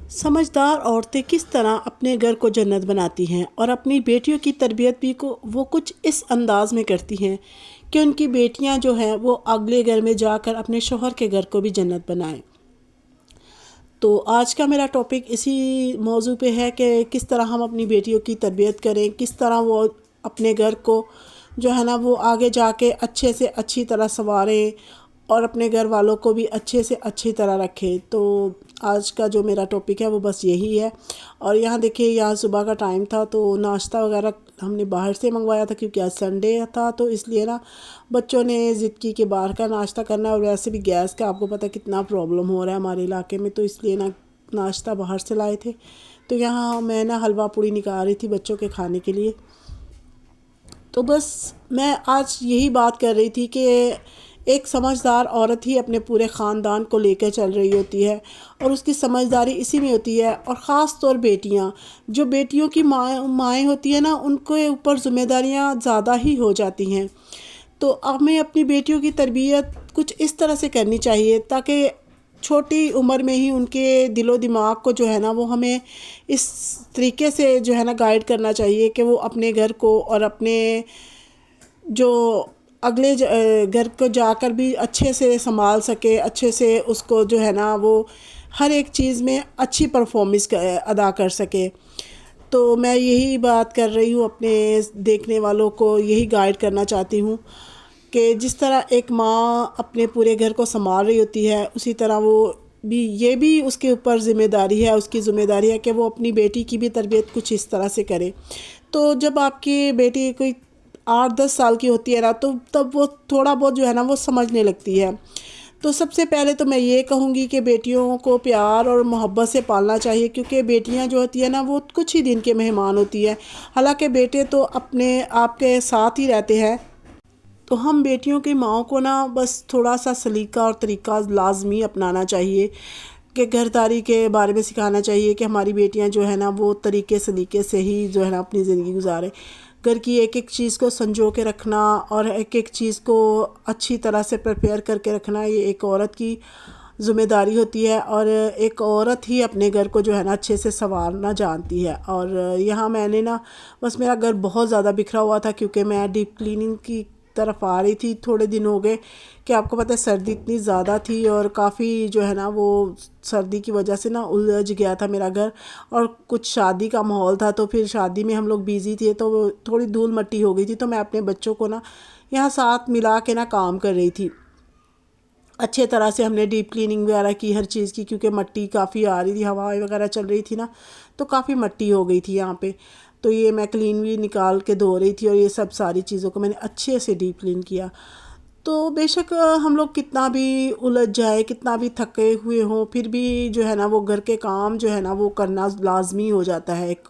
سمجھدار عورتیں کس طرح اپنے گھر کو جنت بناتی ہیں اور اپنی بیٹیوں کی تربیت بھی وہ کچھ اس انداز میں کرتی ہیں کہ ان کی بیٹیاں جو ہیں وہ اگلے گھر میں جا کر اپنے شوہر کے گھر کو بھی جنت بنائیں۔ تو آج کا میرا ٹاپک اسی موضوع پہ ہے کہ کس طرح ہم اپنی بیٹیوں کی تربیت کریں، کس طرح وہ اپنے گھر کو جو ہے نا وہ آگے جا کے اچھے سے اچھی طرح سنواریں اور اپنے گھر والوں کو بھی اچھے سے اچھی طرح رکھیں۔ تو آج کا جو میرا ٹاپک ہے وہ بس یہی ہے۔ اور یہاں دیکھیں، یہاں صبح کا ٹائم تھا تو ناشتہ وغیرہ ہم نے باہر سے منگوایا تھا کیونکہ آج سنڈے تھا، تو اس لیے نا بچوں نے ضد کی کہ باہر کا ناشتہ کرنا ہے، اور ویسے بھی گیس کا آپ کو پتہ کتنا پرابلم ہو رہا ہے ہمارے علاقے میں، تو اس لیے نا ناشتہ باہر سے لائے تھے۔ تو یہاں میں نا حلوہ پوڑی نکال رہی تھی بچوں کے کھانے کے لیے۔ تو بس میں آج یہی بات کر رہی تھی کہ ایک سمجھدار عورت ہی اپنے پورے خاندان کو لے کے چل رہی ہوتی ہے، اور اس کی سمجھداری اسی میں ہوتی ہے۔ اور خاص طور بیٹیاں، جو بیٹیوں کی مائیں ہوتی ہیں نا، ان کے اوپر ذمہ داریاں زیادہ ہی ہو جاتی ہیں۔ تو ہمیں اپنی بیٹیوں کی تربیت کچھ اس طرح سے کرنی چاہیے تاکہ چھوٹی عمر میں ہی ان کے دل و دماغ کو جو ہے نا وہ ہمیں اس طریقے سے جو ہے نا گائیڈ کرنا چاہیے کہ وہ اپنے گھر کو اور اپنے جو اگلے گھر کو جا کر بھی اچھے سے سنبھال سکے، اچھے سے اس کو جو ہے نا وہ ہر ایک چیز میں اچھی پرفارمنس ادا کر سکے۔ تو میں یہی بات کر رہی ہوں، اپنے دیکھنے والوں کو یہی گائیڈ کرنا چاہتی ہوں کہ جس طرح ایک ماں اپنے پورے گھر کو سنبھال رہی ہوتی ہے، اسی طرح وہ بھی یہ بھی اس کے اوپر ذمہ داری ہے، اس کی ذمہ داری ہے کہ وہ اپنی بیٹی کی بھی تربیت کچھ اس طرح سے کرے۔ تو جب آپ کی بیٹی کوئی 8-10 سال کی ہوتی ہے نا، تو تب وہ تھوڑا بہت جو ہے نا وہ سمجھنے لگتی ہے۔ تو سب سے پہلے تو میں یہ کہوں گی کہ بیٹیوں کو پیار اور محبت سے پالنا چاہیے، کیونکہ بیٹیاں جو ہوتی ہیں نا وہ کچھ ہی دن کے مہمان ہوتی ہیں، حالانکہ بیٹے تو اپنے آپ کے ساتھ ہی رہتے ہیں۔ تو ہم بیٹیوں کی ماؤں کو نا بس تھوڑا سا سلیقہ اور طریقہ لازمی اپنانا چاہیے کہ گھرداری کے بارے میں سکھانا چاہیے کہ ہماری بیٹیاں جو ہے نا وہ طریقے سلیقے سے ہی جو ہے نا اپنی زندگی گزاریں۔ گھر کی ایک ایک چیز کو سنجو کے رکھنا اور ایک ایک چیز کو اچھی طرح سے پریپیئر کر کے رکھنا، یہ ایک عورت کی ذمہ داری ہوتی ہے، اور ایک عورت ہی اپنے گھر کو جو ہے نا اچھے سے سنوارنا جانتی ہے۔ اور یہاں میں نے نا بس میرا گھر بہت زیادہ بکھرا ہوا تھا کیونکہ میں ڈیپ کلیننگ کی طرف آ رہی تھی، تھوڑے دن ہو گئے کہ آپ کو پتہ ہے سردی اتنی زیادہ تھی، اور کافی جو ہے نا وہ سردی کی وجہ سے نا الجھ گیا تھا میرا گھر، اور کچھ شادی کا ماحول تھا تو پھر شادی میں ہم لوگ بیزی تھے، تو وہ تھوڑی دھول مٹی ہو گئی تھی، تو میں اپنے بچوں کو نا یہاں ساتھ ملا کے نا کام کر رہی تھی۔ اچھے طرح سے ہم نے ڈیپ کلیننگ وغیرہ کی ہر چیز کی، کیونکہ مٹی کافی آ رہی تھی، ہوائیں وغیرہ چل رہی تھی نا، تو کافی مٹی ہو گئی تھی یہاں پہ۔ تو یہ میں کلین بھی نکال کے دھو رہی تھی، اور یہ سب ساری چیزوں کو میں نے اچھے سے ڈیپ کلین کیا۔ تو بے شک ہم لوگ کتنا بھی الجھ جائے، کتنا بھی تھکے ہوئے ہوں، پھر بھی جو ہے نا وہ گھر کے کام جو ہے نا وہ کرنا لازمی ہو جاتا ہے۔ ایک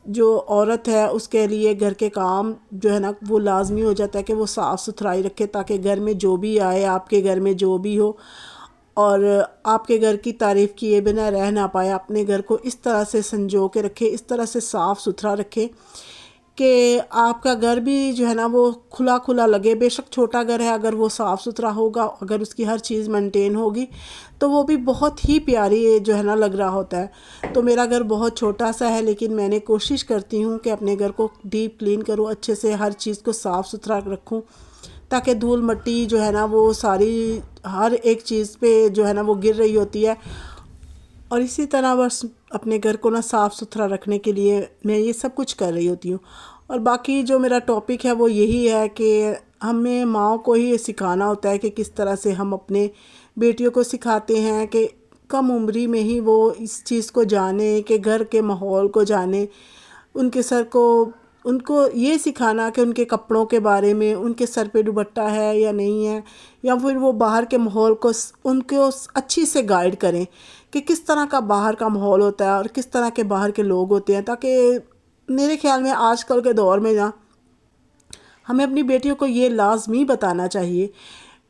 جو عورت ہے اس کے لیے گھر کے کام جو ہے نا وہ لازمی ہو جاتا ہے کہ وہ صاف ستھرائی رکھے، تاکہ گھر میں جو بھی آئے، آپ کے گھر میں جو بھی ہو، اور آپ کے گھر کی تعریف کیے بنا رہ نہ پائے۔ اپنے گھر کو اس طرح سے سنجو کے رکھے، اس طرح سے صاف ستھرا رکھے کہ آپ کا گھر بھی جو ہے نا وہ کھلا کھلا لگے۔ بے شک چھوٹا گھر ہے، اگر وہ صاف ستھرا ہوگا، اگر اس کی ہر چیز مینٹین ہوگی تو وہ بھی بہت ہی پیاری جو ہے نا لگ رہا ہوتا ہے۔ تو میرا گھر بہت چھوٹا سا ہے، لیکن میں نے کوشش کرتی ہوں کہ اپنے گھر کو ڈیپ کلین کروں، اچھے سے ہر چیز کو صاف ستھرا رکھوں، تاکہ دھول مٹی جو ہے نا وہ ساری ہر ایک چیز پہ جو ہے نا وہ گر رہی ہوتی ہے۔ اور اسی طرح بس اپنے گھر کو نا صاف ستھرا رکھنے کے لیے میں یہ سب کچھ کر رہی ہوتی ہوں۔ اور باقی جو میرا ٹاپک ہے وہ یہی ہے کہ ہمیں ماؤں کو ہی یہ سکھانا ہوتا ہے کہ کس طرح سے ہم اپنے بیٹیوں کو سکھاتے ہیں کہ کم عمری میں ہی وہ اس چیز کو جانیں، کہ گھر کے ماحول کو جانیں، ان کو یہ سکھانا کہ ان کے کپڑوں کے بارے میں، ان کے سر پہ دوپٹہ ہے یا نہیں ہے، یا پھر وہ باہر کے ماحول کو ان کو اچھی سے گائیڈ کریں کہ کس طرح کا باہر کا ماحول ہوتا ہے اور کس طرح کے باہر کے لوگ ہوتے ہیں۔ تاکہ میرے خیال میں آج کل کے دور میں نا ہمیں اپنی بیٹیوں کو یہ لازمی بتانا چاہیے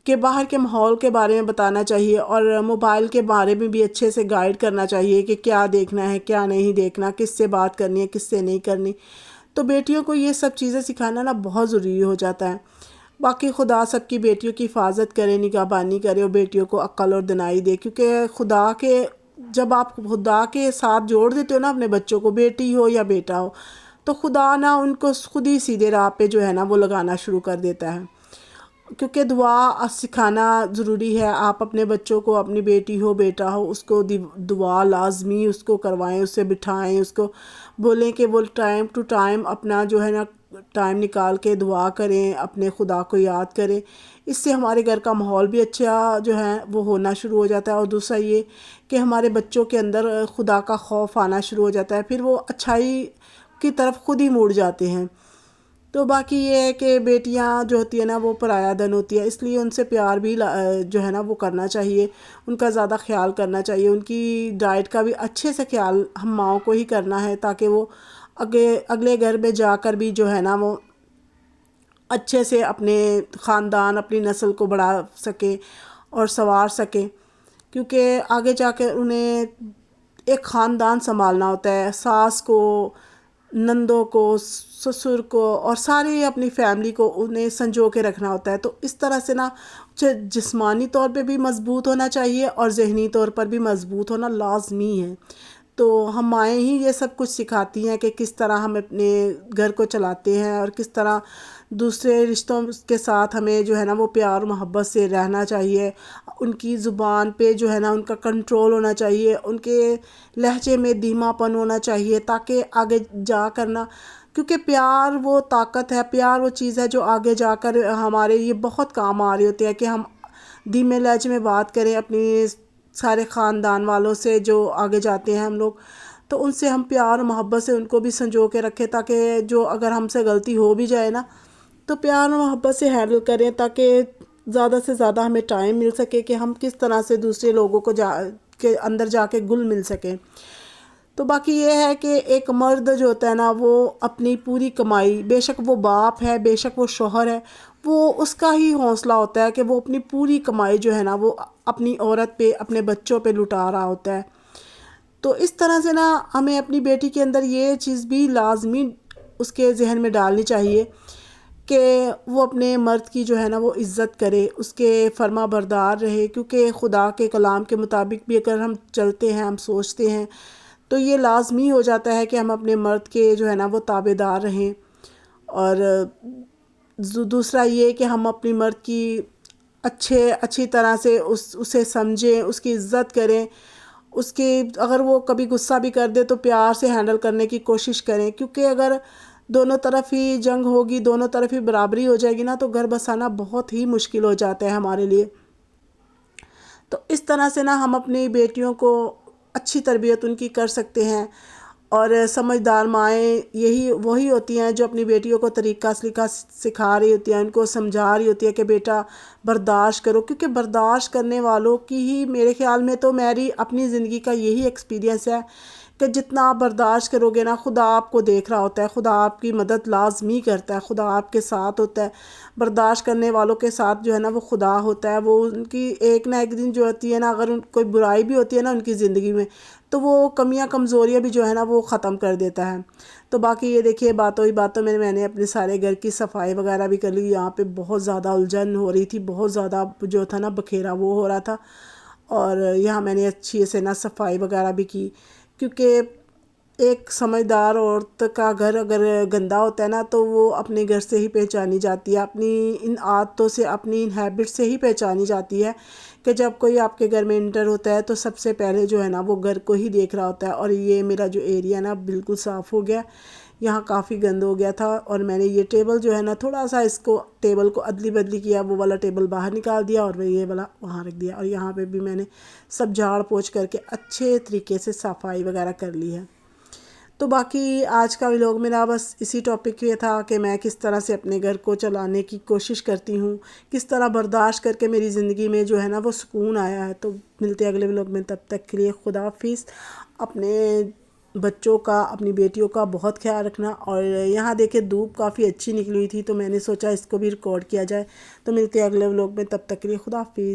کہ باہر کے ماحول کے بارے میں بتانا چاہیے، اور موبائل کے بارے میں بھی اچھے سے گائیڈ کرنا چاہیے کہ کیا دیکھنا ہے، کیا نہیں دیکھنا، کس سے بات کرنی ہے، کس سے نہیں کرنی۔ تو بیٹیوں کو یہ سب چیزیں سکھانا نا بہت ضروری ہو جاتا ہے۔ باقی خدا سب کی بیٹیوں کی حفاظت کرے، نگہبانی کرے، اور بیٹیوں کو عقل اور دانائی دے، کیونکہ خدا کے جب آپ خدا کے ساتھ جوڑ دیتے ہو نا اپنے بچوں کو، بیٹی ہو یا بیٹا ہو، تو خدا نا ان کو خود ہی سیدھے راہ پہ جو ہے نا وہ لگانا شروع کر دیتا ہے، کیونکہ دعا سکھانا ضروری ہے۔ آپ اپنے بچوں کو، اپنی بیٹی ہو بیٹا ہو، اس کو دعا لازمی اس کو کروائیں، اس سے بٹھائیں، اس کو بولیں کہ وہ ٹائم ٹو ٹائم اپنا جو ہے نا ٹائم نکال کے دعا کریں، اپنے خدا کو یاد کریں۔ اس سے ہمارے گھر کا ماحول بھی اچھا جو ہے وہ ہونا شروع ہو جاتا ہے، اور دوسرا یہ کہ ہمارے بچوں کے اندر خدا کا خوف آنا شروع ہو جاتا ہے، پھر وہ اچھائی کی طرف خود ہی مڑ جاتے ہیں۔ تو باقی یہ ہے کہ بیٹیاں جو ہوتی ہیں نا وہ پرایا دن ہوتی ہے، اس لیے ان سے پیار بھی جو ہے نا وہ کرنا چاہیے، ان کا زیادہ خیال کرنا چاہیے، ان کی ڈائٹ کا بھی اچھے سے خیال ہم ماؤں کو ہی کرنا ہے، تاکہ وہ اگلے گھر میں جا کر بھی جو ہے نا وہ اچھے سے اپنے خاندان، اپنی نسل کو بڑھا سکیں اور سنوار سکیں، کیونکہ آگے جا کے انہیں ایک خاندان سنبھالنا ہوتا ہے، ساس کو، نندوں کو، سسر کو، اور ساری اپنی فیملی کو انہیں سنجو کے رکھنا ہوتا ہے۔ تو اس طرح سے نا جسمانی طور پہ بھی مضبوط ہونا چاہیے اور ذہنی طور پر بھی مضبوط ہونا لازمی ہے۔ تو ہم مائیں ہی یہ سب کچھ سکھاتی ہیں کہ کس طرح ہم اپنے گھر کو چلاتے ہیں، اور کس طرح دوسرے رشتوں کے ساتھ ہمیں جو ہے نا وہ پیار و محبت سے رہنا چاہیے، ان کی زبان پہ جو ہے نا ان کا کنٹرول ہونا چاہیے، ان کے لہجے میں دھیما پن ہونا چاہیے، تاکہ آگے جا کر نا، کیونکہ پیار وہ طاقت ہے، پیار وہ چیز ہے جو آگے جا کر ہمارے یہ بہت کام آ رہی ہوتی ہے، کہ ہم دھیمے لہجے میں بات کریں اپنی سارے خاندان والوں سے جو آگے جاتے ہیں ہم لوگ، تو ان سے ہم پیار و محبت سے ان کو بھی سنجو کے رکھیں، تاکہ جو اگر ہم سے غلطی ہو بھی جائے نا تو پیار و محبت سے ہینڈل کریں، تاکہ زیادہ سے زیادہ ہمیں ٹائم مل سکے کہ ہم کس طرح سے دوسرے لوگوں کو کے اندر جا کے گل مل سکیں۔ تو باقی یہ ہے کہ ایک مرد جو ہوتا ہے نا وہ اپنی پوری کمائی، بے شک وہ باپ ہے، بے شک وہ شوہر ہے، وہ اس کا ہی حوصلہ ہوتا ہے کہ وہ اپنی پوری کمائی جو ہے نا وہ اپنی عورت پہ، اپنے بچوں پہ لٹا رہا ہوتا ہے۔ تو اس طرح سے نا ہمیں اپنی بیٹی کے اندر یہ چیز بھی لازمی اس کے ذہن میں ڈالنی چاہیے کہ وہ اپنے مرد کی جو ہے نا وہ عزت کرے، اس کے فرما بردار رہے، کیونکہ خدا کے کلام کے مطابق بھی اگر ہم چلتے ہیں، ہم سوچتے ہیں، تو یہ لازمی ہو جاتا ہے کہ ہم اپنے مرد کے جو ہے نا وہ تابع دار رہیں۔ اور دوسرا یہ کہ ہم اپنی مرد کی اچھی طرح سے اسے سمجھیں، اس کی عزت کریں، اس کی اگر وہ کبھی غصہ بھی کر دے تو پیار سے ہینڈل کرنے کی کوشش کریں، کیونکہ اگر دونوں طرف ہی جنگ ہوگی، دونوں طرف ہی برابری ہو جائے گی نا، تو گھر بسانا بہت ہی مشکل ہو جاتا ہے ہمارے لیے۔ تو اس طرح سے نا ہم اپنی بیٹیوں کو اچھی تربیت ان کی کر سکتے ہیں، اور سمجھدار مائیں وہی ہوتی ہیں جو اپنی بیٹیوں کو طریقہ سلیقہ سکھا رہی ہوتی ہیں، ان کو سمجھا رہی ہوتی ہے کہ بیٹا برداشت کرو، کیونکہ برداشت کرنے والوں کی ہی، میرے خیال میں تو میری اپنی زندگی کا یہی ایکسپیرینس ہے کہ جتنا آپ برداشت کرو گے نا، خدا آپ کو دیکھ رہا ہوتا ہے، خدا آپ کی مدد لازمی کرتا ہے، خدا آپ کے ساتھ ہوتا ہے۔ برداشت کرنے والوں کے ساتھ جو ہے نا وہ خدا ہوتا ہے، وہ ان کی ایک نہ ایک دن جو ہوتی ہے نا، اگر کوئی برائی بھی ہوتی ہے نا ان کی زندگی میں، تو وہ کمیاں کمزوریاں بھی جو ہے نا وہ ختم کر دیتا ہے۔ تو باقی یہ دیکھیے، باتوں ہی باتوں میں نے اپنے سارے گھر کی صفائی وغیرہ بھی کر لی، یہاں پہ بہت زیادہ الجھن ہو رہی تھی، بہت زیادہ جو تھا نا بکھیرا وہ ہو رہا تھا، اور یہاں میں نے اچھی سے نا صفائی وغیرہ بھی کی، کیونکہ ایک سمجھدار عورت کا گھر اگر گندا ہوتا ہے نا تو وہ اپنے گھر سے ہی پہچانی جاتی ہے، اپنی ان عادتوں سے، اپنی ان ہیبٹ سے ہی پہچانی جاتی ہے، کہ جب کوئی آپ کے گھر میں انٹر ہوتا ہے تو سب سے پہلے جو ہے نا وہ گھر کو ہی دیکھ رہا ہوتا ہے۔ اور یہ میرا جو ایریا نا بالکل صاف ہو گیا، یہاں کافی گند ہو گیا تھا، اور میں نے یہ ٹیبل جو ہے نا تھوڑا سا اس کو ٹیبل کو ادلی بدلی کیا، وہ والا ٹیبل باہر نکال دیا اور یہ والا وہاں رکھ دیا، اور یہاں پہ بھی میں نے سب جھاڑ پوچھ کر کے اچھے طریقے سے صفائی وغیرہ کر لی ہے۔ تو باقی آج کا ولاگ میرا بس اسی ٹاپک پہ تھا کہ میں کس طرح سے اپنے گھر کو چلانے کی کوشش کرتی ہوں، کس طرح برداشت کر کے میری زندگی میں جو ہے نا وہ سکون آیا ہے۔ تو ملتے اگلے ولاگ میں، تب تک کے لیے خدا حافظ۔ اپنے بچوں کا، اپنی بیٹیوں کا بہت خیال رکھنا۔ اور یہاں دیکھیں دھوپ کافی اچھی نکلی ہوئی تھی، تو میں نے سوچا اس کو بھی ریکارڈ کیا جائے۔ تو ملتے اگلے ولاگ میں، تب تک کے لیے خدا حافظ۔